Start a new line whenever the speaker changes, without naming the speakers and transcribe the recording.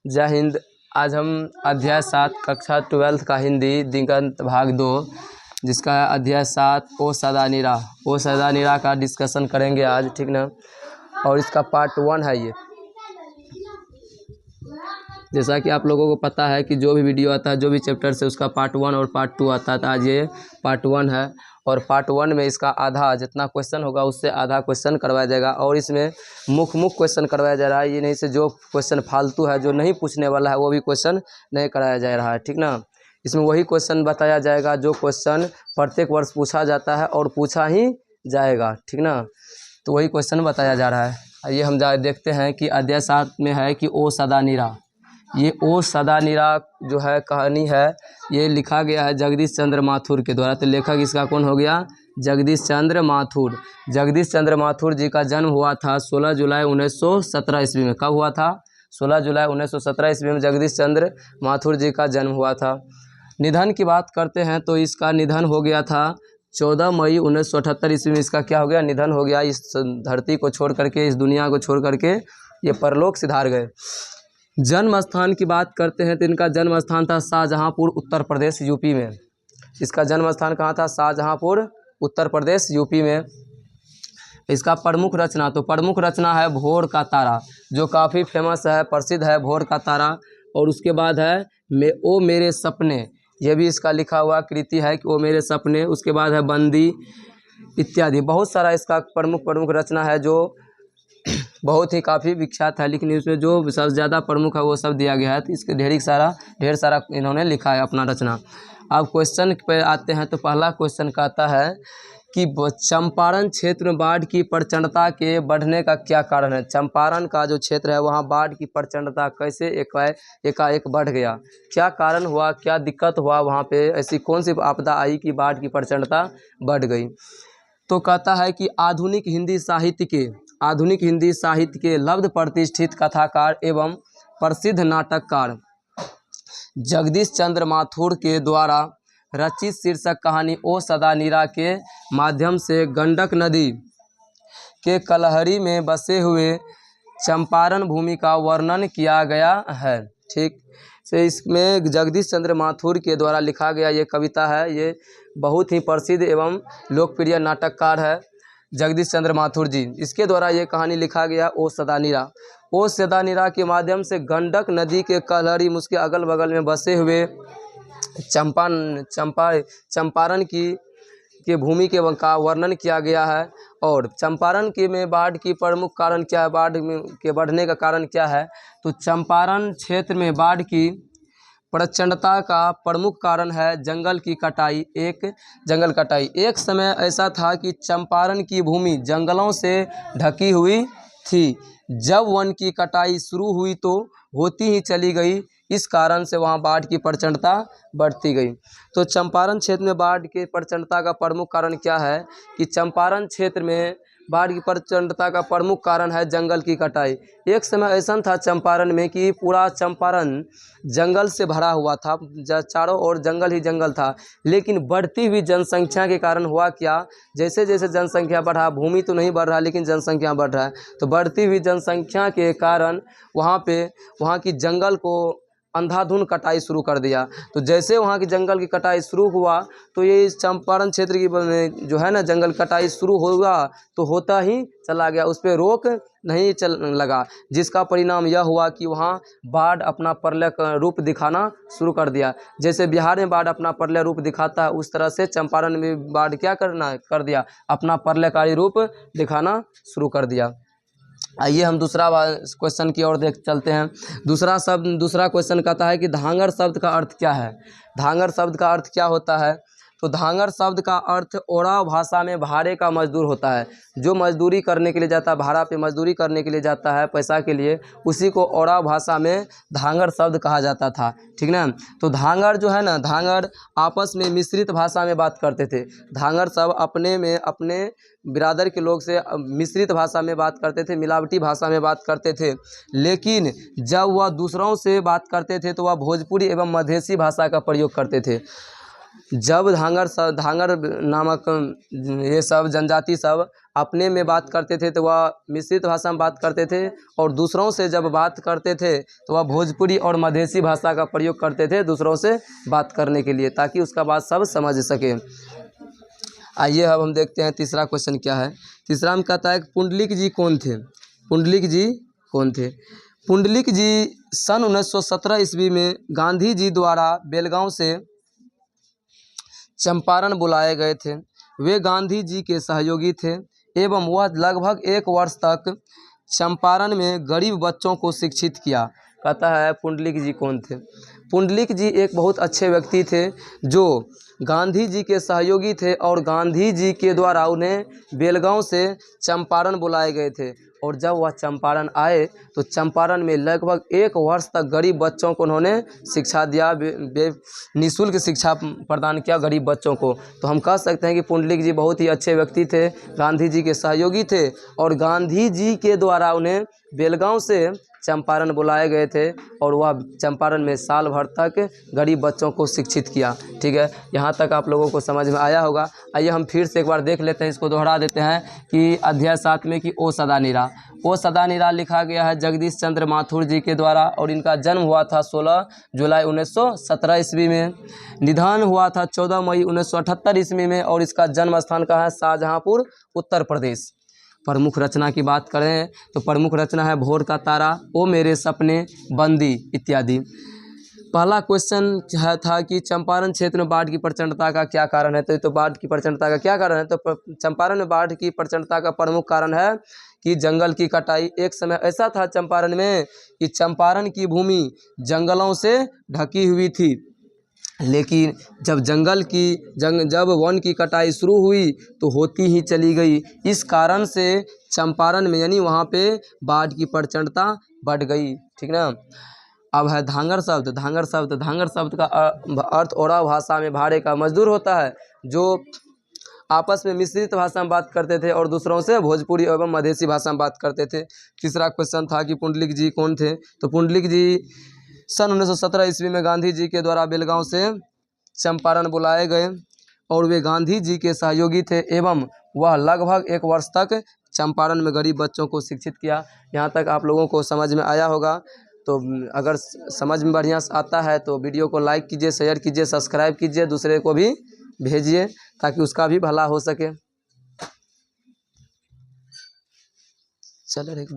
जय हिंद। आज हम अध्याय 7 कक्षा 12 का हिंदी दिगंत भाग 2 जिसका है अध्याय 7 ओ सदा निरा का डिस्कशन करेंगे आज, ठीक ना। और इसका पार्ट 1 है ये। जैसा कि आप लोगों को पता है कि जो भी वीडियो आता है, जो भी चैप्टर से उसका पार्ट 1 और पार्ट 2 आता है। तो आज ये पार्ट 1 है और पार्ट 1 में इसका आधा जितना क्वेश्चन होगा उससे आधा क्वेश्चन करवाया जाएगा और इसमें मुख्य क्वेश्चन करवाया जा रहा है। ये नहीं से जो क्वेश्चन फालतू है, जो नहीं पूछने वाला है, वो भी क्वेश्चन नहीं कराया जा रहा है, ठीक ना। इसमें वही क्वेश्चन बताया जाएगा जो क्वेश्चन प्रत्येक वर्ष पूछा जाता है और पूछा ही जाएगा, ठीक ना। तो वही क्वेश्चन बताया जा रहा है। आइए हम देखते हैं कि अध्याय 7 में है कि ओ सदा निरा। ये ओ सदा निरा जो है कहानी है, ये लिखा गया है जगदीश चंद्र माथुर के द्वारा। तो लेखक इसका कौन हो गया? जगदीश चंद्र माथुर। जगदीश चंद्र माथुर जी का जन्म हुआ था 16 जुलाई 1917 ईस्वी में। कब हुआ था? 16 जुलाई 1917 ईस्वी में जगदीश चंद्र माथुर जी का जन्म हुआ था। निधन की बात करते हैं तो इसका निधन हो गया था 14 मई 1978 ईस्वी में। इसका क्या हो गया? निधन हो गया। इस धरती को छोड़ करके, इस दुनिया को छोड़ करके ये परलोक सिधार गए। जन्म स्थान की बात करते हैं तो इनका जन्म स्थान था शाहजहांपुर, उत्तर प्रदेश, यूपी में। इसका जन्म स्थान कहाँ था? शाहजहांपुर, उत्तर प्रदेश, यूपी में। इसका प्रमुख रचना, तो प्रमुख रचना है भोर का तारा, जो काफ़ी फेमस है, प्रसिद्ध है, भोर का तारा। और उसके बाद है ओ मेरे सपने, यह भी इसका लिखा हुआ कृति है कि ओ मेरे सपने। उसके बाद है बंदी इत्यादि। बहुत सारा इसका प्रमुख रचना है जो बहुत ही काफ़ी विख्यात है, लेकिन इसमें जो सबसे ज़्यादा प्रमुख है वो सब दिया गया है। तो इसके ढेर सारा इन्होंने लिखा है अपना रचना। अब क्वेश्चन पे आते हैं तो पहला क्वेश्चन कहता है कि चंपारण क्षेत्र में बाढ़ की प्रचंडता के बढ़ने का क्या कारण है? चंपारण का जो क्षेत्र है वहाँ बाढ़ की प्रचंडता कैसे एकाएक बढ़ गया? क्या कारण हुआ, क्या दिक्कत हुआ वहाँ पे? ऐसी कौन सी आपदा आई कि बाढ़ की प्रचंडता बढ़ गई? तो कहता है कि आधुनिक हिंदी साहित्य के लब्ध प्रतिष्ठित कथाकार एवं प्रसिद्ध नाटककार जगदीश चंद्र माथुर के द्वारा रचित शीर्षक कहानी ओ सदा निरा के माध्यम से गंडक नदी के कलहरी में बसे हुए चंपारण भूमि का वर्णन किया गया है, ठीक। से इसमें जगदीश चंद्र माथुर के द्वारा लिखा गया ये कविता है। ये बहुत ही प्रसिद्ध एवं लोकप्रिय नाटककार है जगदीश चंद्र माथुर जी। इसके द्वारा ये कहानी लिखा गया ओ सदा निरा। ओ सदा निरा के माध्यम से गंडक नदी के कलहरी, उसके अगल बगल में बसे हुए चंपारण की भूमि का वर्णन किया गया है। और चंपारण के में बाढ़ की प्रमुख कारण क्या है? बाढ़ के बढ़ने का कारण क्या है? तो चंपारण क्षेत्र में बाढ़ की प्रचंडता का प्रमुख कारण है जंगल कटाई। एक समय ऐसा था कि चंपारण की भूमि जंगलों से ढकी हुई थी। जब वन की कटाई शुरू हुई तो होती ही चली गई, इस कारण से वहाँ बाढ़ की प्रचंडता बढ़ती गई। तो चंपारण क्षेत्र में बाढ़ की प्रचंडता का प्रमुख कारण क्या है? कि चंपारण क्षेत्र में बाढ़ की प्रचंडता का प्रमुख कारण है जंगल की कटाई। एक समय ऐसा था चंपारण में कि पूरा चंपारण जंगल से भरा हुआ था, चारों ओर जंगल ही जंगल था। लेकिन बढ़ती हुई जनसंख्या के कारण हुआ क्या? जैसे जैसे जनसंख्या बढ़ा, भूमि तो नहीं बढ़ रहा लेकिन जनसंख्या बढ़ रहा है, तो बढ़ती हुई जनसंख्या के कारण वहाँ की जंगल को अंधाधुंध कटाई शुरू कर दिया। तो जैसे वहाँ की जंगल की कटाई शुरू हुआ तो ये चंपारण क्षेत्र की जो है ना जंगल कटाई शुरू हुआ तो होता ही चला गया, उस पर रोक नहीं लगा। जिसका परिणाम यह हुआ कि वहाँ बाढ़ अपना प्रलय रूप दिखाना शुरू कर दिया। जैसे बिहार में बाढ़ अपना प्रलय रूप दिखाता है, उस तरह से चंपारण में बाढ़ क्या कर दिया? अपना प्रलयकारी रूप दिखाना शुरू कर दिया। आइए हम दूसरा क्वेश्चन की ओर चलते हैं। दूसरा क्वेश्चन कहता है कि धांगर शब्द का अर्थ क्या है? धांगर शब्द का अर्थ क्या होता है? तो धांगर शब्द का अर्थ ओराव भाषा में भाड़े का मजदूर होता है। जो मजदूरी करने के लिए जाता है, भाड़ा पे मजदूरी करने के लिए जाता है पैसा के लिए, उसी को ओराव भाषा में धांगर शब्द कहा जाता था, ठीक ना। तो धांगर जो है ना, धांगर आपस में मिश्रित भाषा में बात करते थे। धांगर सब अपने में अपने बिरादर के लोग से मिश्रित भाषा में बात करते थे, मिलावटी भाषा में बात करते थे। लेकिन जब वह दूसरों से बात करते थे तो वह भोजपुरी एवं मधेसी भाषा का प्रयोग करते थे। जब धांगर नामक ये सब जनजाति सब अपने में बात करते थे तो वह मिश्रित भाषा में बात करते थे, और दूसरों से जब बात करते थे तो वह भोजपुरी और मधेसी भाषा का प्रयोग करते थे दूसरों से बात करने के लिए, ताकि उसका बात सब समझ सके। आइए अब हम देखते हैं तीसरा क्वेश्चन क्या है। तीसरा में कहता है कि पुंडलिक जी कौन थे। पुंडलिक जी कौन थे? पुंडलिक जी सन 1917 ईस्वी में गांधी जी द्वारा बेलगांव से चंपारण बुलाए गए थे। वे गांधी जी के सहयोगी थे एवं वह लगभग 1 वर्ष तक चंपारण में गरीब बच्चों को शिक्षित किया। कहता है पुंडलिक जी कौन थे? पुंडलिक जी एक बहुत अच्छे व्यक्ति थे जो गांधी जी के सहयोगी थे, और गांधी जी के द्वारा उन्हें बेलगांव से चंपारण बुलाए गए थे। और जब वह चंपारण आए तो चंपारण में लगभग 1 वर्ष तक गरीब बच्चों को उन्होंने शिक्षा दिया, निःशुल्क शिक्षा प्रदान किया गरीब बच्चों को। तो हम कह सकते हैं कि पुंडलिक जी बहुत ही अच्छे व्यक्ति थे, गांधी जी के सहयोगी थे, और गांधी जी के द्वारा उन्हें बेलगांव से चंपारण बुलाए गए थे, और वह चंपारण में साल भर तक गरीब बच्चों को शिक्षित किया। ठीक है, यहाँ तक आप लोगों को समझ में आया होगा। आइए हम फिर से एक बार देख लेते हैं, इसको दोहरा देते हैं कि अध्याय 7 में कि ओ सदा निरा। ओ सदा निरा लिखा गया है जगदीश चंद्र माथुर जी के द्वारा, और इनका जन्म हुआ था 16 जुलाई 1917 ईस्वी में। निधन हुआ था 14 मई 1978 ईस्वी में, और इसका जन्म स्थान कहाँ है? शाहजहाँपुर, उत्तर प्रदेश। प्रमुख रचना की बात करें तो प्रमुख रचना है भोर का तारा, ओ मेरे सपने, बंदी इत्यादि। पहला क्वेश्चन था कि चंपारण क्षेत्र में बाढ़ की प्रचंडता का क्या कारण है। तो बाढ़ की प्रचंडता का क्या कारण है? तो चंपारण में बाढ़ की प्रचंडता का प्रमुख कारण है कि जंगल की कटाई। एक समय ऐसा था चंपारण में कि चंपारण की भूमि जंगलों से ढकी हुई थी, लेकिन जब वन की कटाई शुरू हुई तो होती ही चली गई। इस कारण से चंपारण में यानी वहाँ पे बाढ़ की प्रचंडता बढ़ गई। ठीक ना। अब है धांगर शब्द। धांगर शब्द का अर्थ ओरा भाषा में भाड़े का मजदूर होता है, जो आपस में मिश्रित भाषा में बात करते थे और दूसरों से भोजपुरी एवं मधेसी भाषा में बात करते थे। तीसरा क्वेश्चन था कि पुंडलिक जी कौन थे। तो पुंडलिक जी सन 1917 ईस्वी में गांधी जी के द्वारा बेलगांव से चंपारण बुलाए गए, और वे गांधी जी के सहयोगी थे एवं वह लगभग 1 वर्ष तक चंपारण में गरीब बच्चों को शिक्षित किया। यहाँ तक आप लोगों को समझ में आया होगा। तो अगर समझ में बढ़िया आता है तो वीडियो को लाइक कीजिए, शेयर कीजिए, सब्सक्राइब कीजिए, दूसरे को भी भेजिए ताकि उसका भी भला हो सके। चलो एक